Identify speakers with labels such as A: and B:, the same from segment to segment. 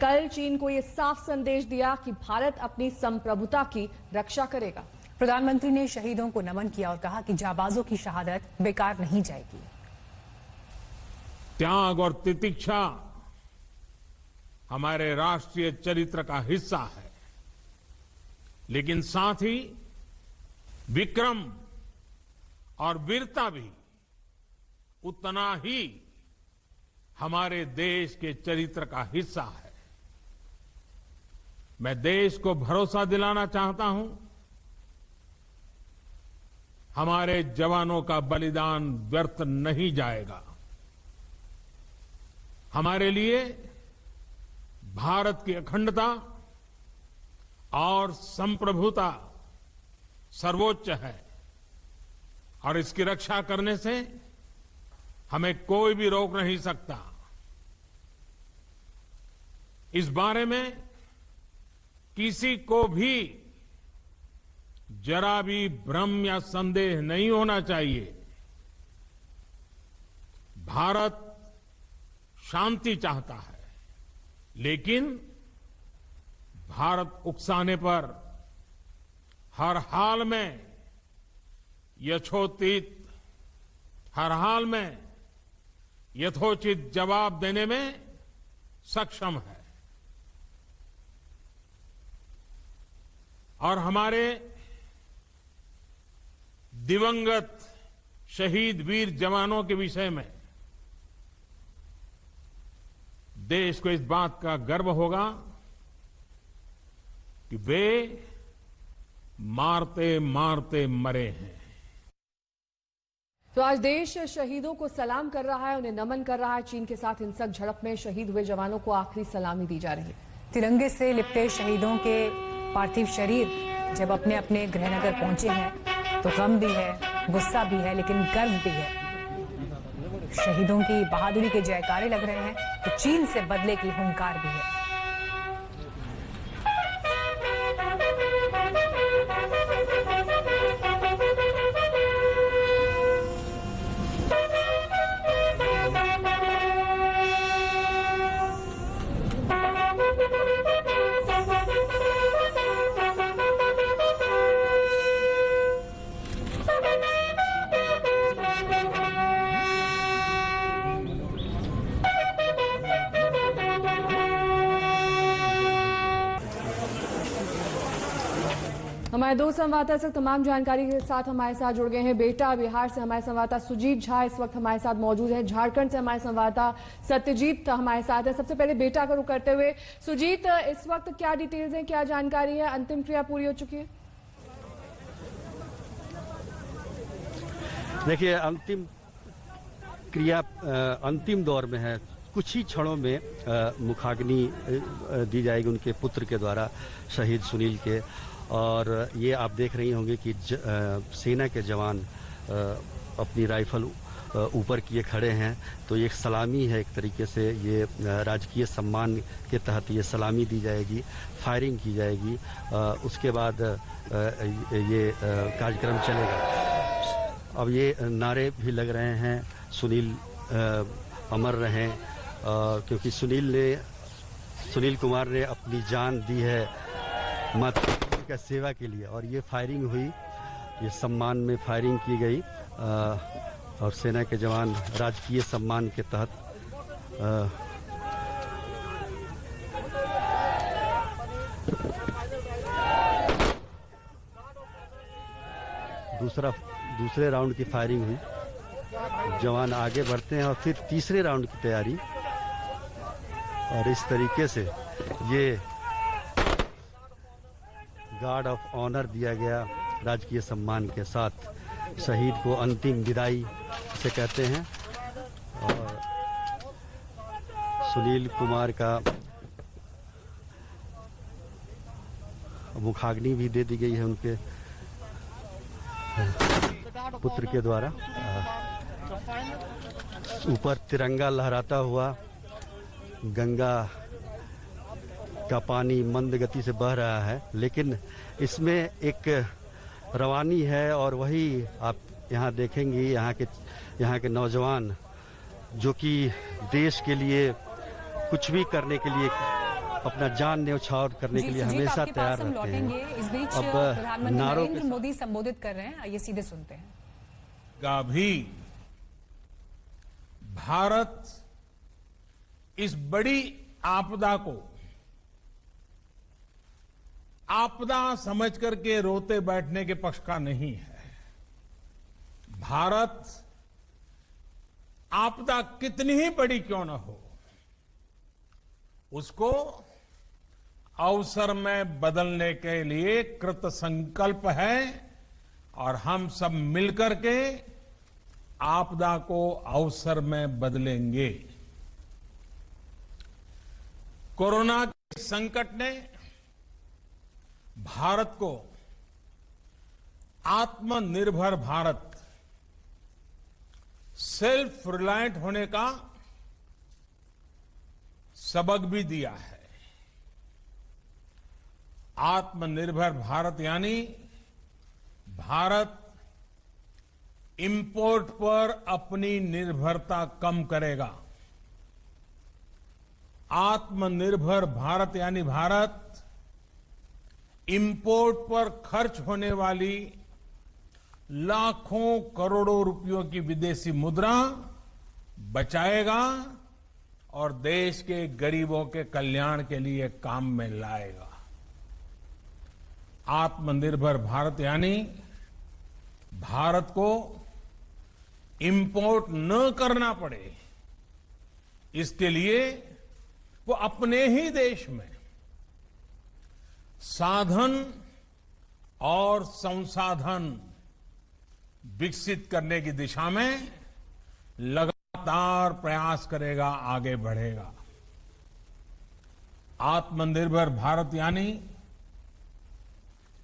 A: कल चीन को यह साफ संदेश दिया कि भारत अपनी संप्रभुता की रक्षा करेगा।
B: प्रधानमंत्री ने शहीदों को नमन किया और कहा कि जाबाजों की शहादत बेकार नहीं जाएगी।
C: त्याग और तितिक्षा हमारे राष्ट्रीय चरित्र का हिस्सा है, लेकिन साथ ही विक्रम और वीरता भी उतना ही हमारे देश के चरित्र का हिस्सा है। मैं देश को भरोसा दिलाना चाहता हूं, हमारे जवानों का बलिदान व्यर्थ नहीं जाएगा। हमारे लिए भारत की अखंडता और संप्रभुता सर्वोच्च है और इसकी रक्षा करने से हमें कोई भी रोक नहीं सकता। इस बारे में किसी को भी जरा भी भ्रम या संदेह नहीं होना चाहिए। भारत शांति चाहता है, लेकिन भारत उकसाने पर हर हाल में यथोचित जवाब देने में सक्षम है। और हमारे दिवंगत शहीद वीर जवानों के विषय में देश को इस बात का गर्व होगा कि वे मारते मारते मरे हैं।
A: तो आज देश शहीदों को सलाम कर रहा है, उन्हें नमन कर रहा है। चीन के साथ हिंसक झड़प में शहीद हुए जवानों को आखिरी सलामी दी जा रही है।
B: तिरंगे से लिपटे शहीदों के पार्थिव शरीर जब अपने अपने गृहनगर पहुंचे हैं तो गम भी है, गुस्सा भी है, लेकिन गर्व भी है। शहीदों की बहादुरी के जयकारे लग रहे हैं तो चीन से बदले की हुंकार भी है।
A: हमारे दो संवाददाता इस वक्त तमाम जानकारी के साथ हमारे साथ जुड़ गए हैं। बेटा बिहार से हमारे संवाददाता सुजीत झा इस वक्त हमारे साथ मौजूद है। झारखंड से हमारे संवाददाता सत्यजीत हमारे साथ है। सबसे पहले बेटा का रुख करते हुए सुजीत, इस वक्त क्या डिटेल्स हैं, क्या जानकारी है? अंतिम क्रिया पूरी हो चुकी है?
D: देखिए, अंतिम क्रिया अंतिम दौर में है। कुछ ही क्षणों में मुखाग्नि दी जाएगी उनके पुत्र के द्वारा, शहीद सुनील के। और ये आप देख रही होंगे कि सेना के जवान अपनी राइफल ऊपर किए खड़े हैं। तो ये एक सलामी है, एक तरीके से ये राजकीय सम्मान के तहत ये सलामी दी जाएगी, फायरिंग की जाएगी। उसके बाद ये कार्यक्रम चलेगा। अब ये नारे भी लग रहे हैं, सुनील अमर रहें, क्योंकि सुनील कुमार ने अपनी जान दी है मातृभूमि का सेवा के लिए। और ये फायरिंग हुई, ये सम्मान में फायरिंग की गई और सेना के जवान राजकीय सम्मान के तहत दूसरे राउंड की फायरिंग हुई। जवान आगे बढ़ते हैं और फिर तीसरे राउंड की तैयारी। और इस तरीके से ये गार्ड ऑफ ऑनर दिया गया राजकीय सम्मान के साथ। शहीद को अंतिम विदाई से कहते हैं। और सुनील कुमार का मुखाग्नि भी दे दी गई है उनके पुत्र के द्वारा। ऊपर तिरंगा लहराता हुआ गंगा का पानी मंद गति से बह रहा है, लेकिन इसमें एक रवानी है। और वही आप यहाँ देखेंगे, यहाँ के नौजवान जो कि देश के लिए कुछ भी करने के लिए अपना जान न्यौछावर करने के लिए
B: सुजीत,
D: हमेशा
B: आपके
D: तैयार
B: पास हम
D: रहते
B: लौटेंगे।
D: हैं।
B: इस बीच
D: अब
B: प्रधानमंत्री
D: नारों
B: नरेंद्र मोदी संबोधित कर रहे हैं, आइए सीधे सुनते हैं।
C: का भी भारत इस बड़ी आपदा को आपदा समझ करके रोते बैठने के पक्ष का नहीं है। भारत आपदा कितनी ही बड़ी क्यों न हो, उसको अवसर में बदलने के लिए कृत संकल्प है और हम सब मिलकर के आपदा को अवसर में बदलेंगे। कोरोना के संकट ने भारत को आत्मनिर्भर भारत, सेल्फ रिलायंट होने का सबक भी दिया है। आत्मनिर्भर भारत यानी भारत इंपोर्ट पर अपनी निर्भरता कम करेगा। आत्मनिर्भर भारत यानी भारत इंपोर्ट पर खर्च होने वाली लाखों करोड़ों रुपयों की विदेशी मुद्रा बचाएगा और देश के गरीबों के कल्याण के लिए काम में लाएगा। आत्मनिर्भर भारत यानी भारत को इंपोर्ट न करना पड़े, इसके लिए वो अपने ही देश में साधन और संसाधन विकसित करने की दिशा में लगातार प्रयास करेगा, आगे बढ़ेगा। आत्मनिर्भर भारत यानी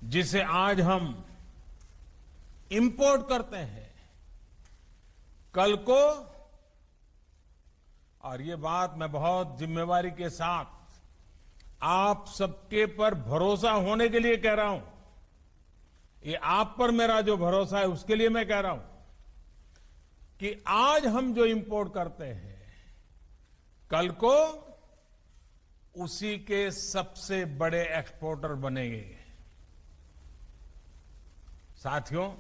C: जिसे आज हम इंपोर्ट करते हैं, कल को, और ये बात मैं बहुत जिम्मेवारी के साथ आप सबके पर भरोसा होने के लिए कह रहा हूं, ये आप पर मेरा जो भरोसा है उसके लिए मैं कह रहा हूं कि आज हम जो इंपोर्ट करते हैं, कल को उसी के सबसे बड़े एक्सपोर्टर बनेंगे। साथियों,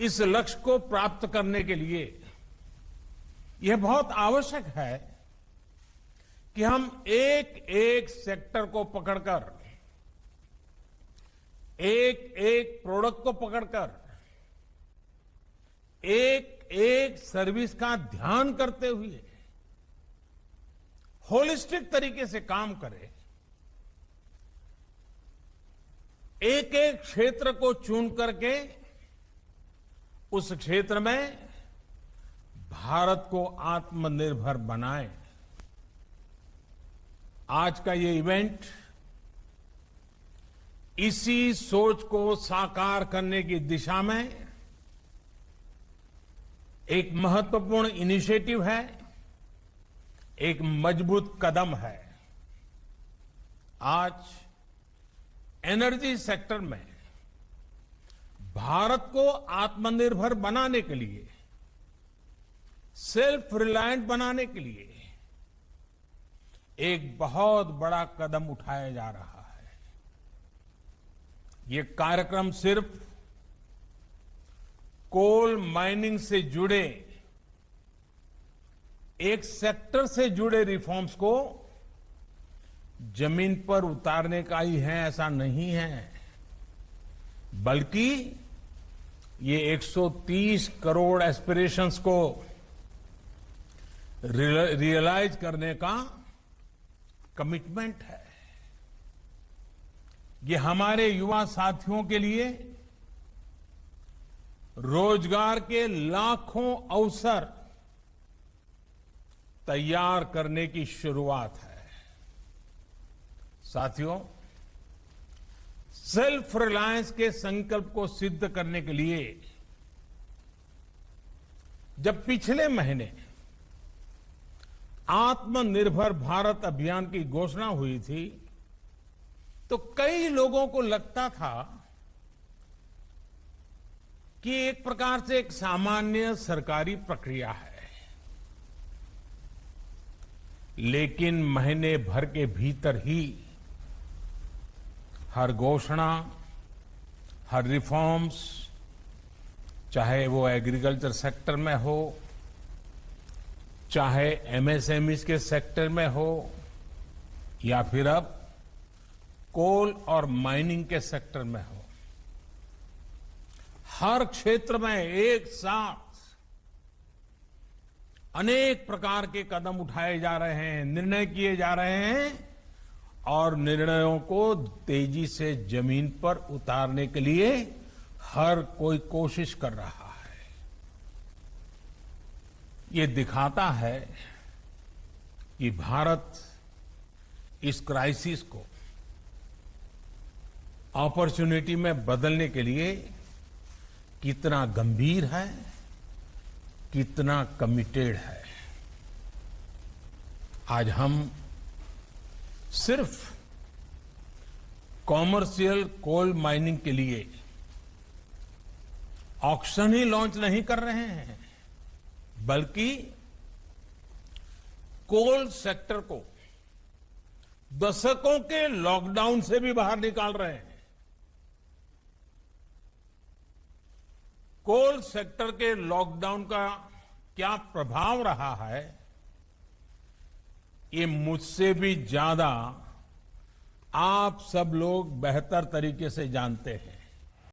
C: इस लक्ष्य को प्राप्त करने के लिए यह बहुत आवश्यक है कि हम एक एक सेक्टर को पकड़कर, एक एक प्रोडक्ट को पकड़कर, एक एक सर्विस का ध्यान करते हुए होलिस्टिक तरीके से काम करें। एक एक क्षेत्र को चुन करके उस क्षेत्र में भारत को आत्मनिर्भर बनाएं। आज का ये इवेंट इसी सोच को साकार करने की दिशा में एक महत्वपूर्ण इनिशिएटिव है, एक मजबूत कदम है। आज एनर्जी सेक्टर में भारत को आत्मनिर्भर बनाने के लिए, सेल्फ रिलायंट बनाने के लिए एक बहुत बड़ा कदम उठाया जा रहा है। ये कार्यक्रम सिर्फ कोल माइनिंग से जुड़े एक सेक्टर से जुड़े रिफॉर्म्स को जमीन पर उतारने का ही है, ऐसा नहीं है, बल्कि ये 130 करोड़ एस्पिरेशंस को रियलाइज करने का कमिटमेंट है। ये हमारे युवा साथियों के लिए रोजगार के लाखों अवसर तैयार करने की शुरुआत है। साथियों, सेल्फ रिलायंस के संकल्प को सिद्ध करने के लिए जब पिछले महीने आत्मनिर्भर भारत अभियान की घोषणा हुई थी, तो कई लोगों को लगता था कि एक प्रकार से एक सामान्य सरकारी प्रक्रिया है। लेकिन महीने भर के भीतर ही हर घोषणा, हर रिफॉर्म्स, चाहे वो एग्रीकल्चर सेक्टर में हो, चाहे एमएसएमईज के सेक्टर में हो, या फिर अब कोल और माइनिंग के सेक्टर में हो, हर क्षेत्र में एक साथ अनेक प्रकार के कदम उठाए जा रहे हैं, निर्णय किए जा रहे हैं और निर्णयों को तेजी से जमीन पर उतारने के लिए हर कोई कोशिश कर रहा है। ये दिखाता है कि भारत इस क्राइसिस को अपॉर्चुनिटी में बदलने के लिए कितना गंभीर है, कितना कमिटेड है। आज हम सिर्फ कॉमर्शियल कोल माइनिंग के लिए ऑक्शन ही लॉन्च नहीं कर रहे हैं, बल्कि कोल सेक्टर को दशकों के लॉकडाउन से भी बाहर निकाल रहे हैं। कोल सेक्टर के लॉकडाउन का क्या प्रभाव रहा है, ये मुझसे भी ज्यादा आप सब लोग बेहतर तरीके से जानते हैं।